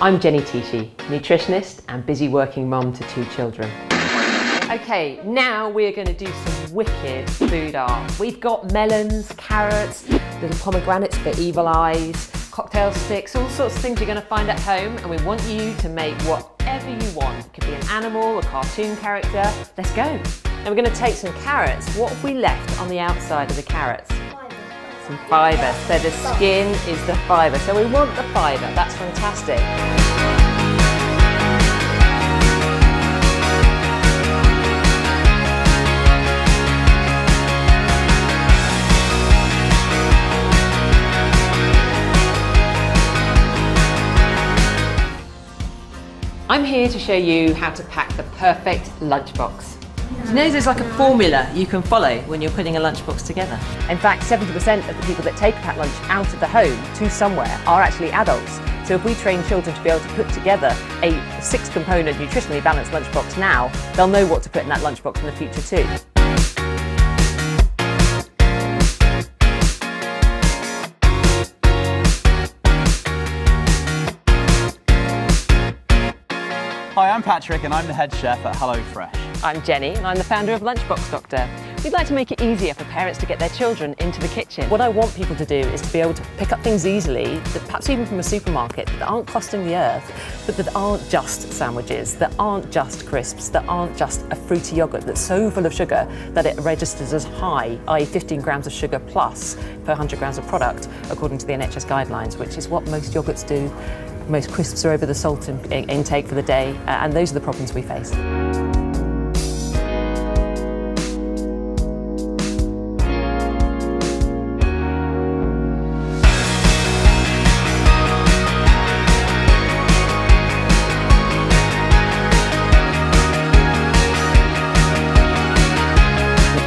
I'm Jenny Tschiesche, nutritionist and busy working mum to 2 children. Okay, now we're going to do some wicked food art. We've got melons, carrots, little pomegranates for evil eyes, cocktail sticks, all sorts of things you're going to find at home, and we want you to make whatever you want. It could be an animal, a cartoon character. Let's go. Now we're going to take some carrots. What have we left on the outside of the carrots? Some fibre. So the skin is the fibre. So we want the fibre. That's fantastic. I'm here to show you how to pack the perfect lunchbox. You know there's like a formula you can follow when you're putting a lunchbox together. In fact, 70% of the people that take a packed lunch out of the home to somewhere are actually adults. So if we train children to be able to put together a 6-component nutritionally balanced lunchbox now, they'll know what to put in that lunchbox in the future too. Hi, I'm Patrick and I'm the head chef at HelloFresh. I'm Jenny and I'm the founder of Lunchbox Doctor. We'd like to make it easier for parents to get their children into the kitchen. What I want people to do is to be able to pick up things easily, that perhaps even from a supermarket, that aren't costing the earth, but that aren't just sandwiches, that aren't just crisps, that aren't just a fruity yoghurt that's so full of sugar that it registers as high, i.e. 15 grams of sugar plus per 100 grams of product, according to the NHS guidelines, which is what most yoghurts do. Most crisps are over the salt intake for the day, and those are the problems we face.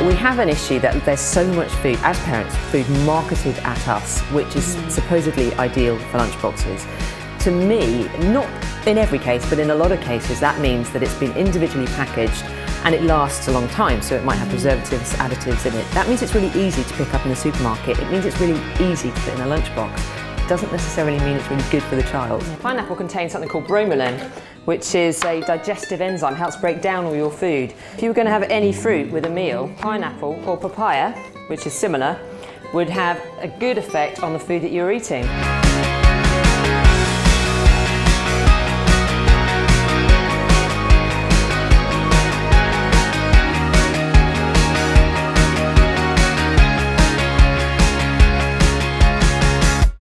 We have an issue that there's so much food, as parents, food marketed at us, which is supposedly ideal for lunchboxes. To me, not in every case, but in a lot of cases, that means that it's been individually packaged and it lasts a long time, so it might have preservatives, additives in it. That means it's really easy to pick up in the supermarket. It means it's really easy to put in a lunchbox. It doesn't necessarily mean it's really good for the child. Pineapple contains something called bromelain, which is a digestive enzyme, helps break down all your food. If you were going to have any fruit with a meal, pineapple or papaya, which is similar, would have a good effect on the food that you're eating.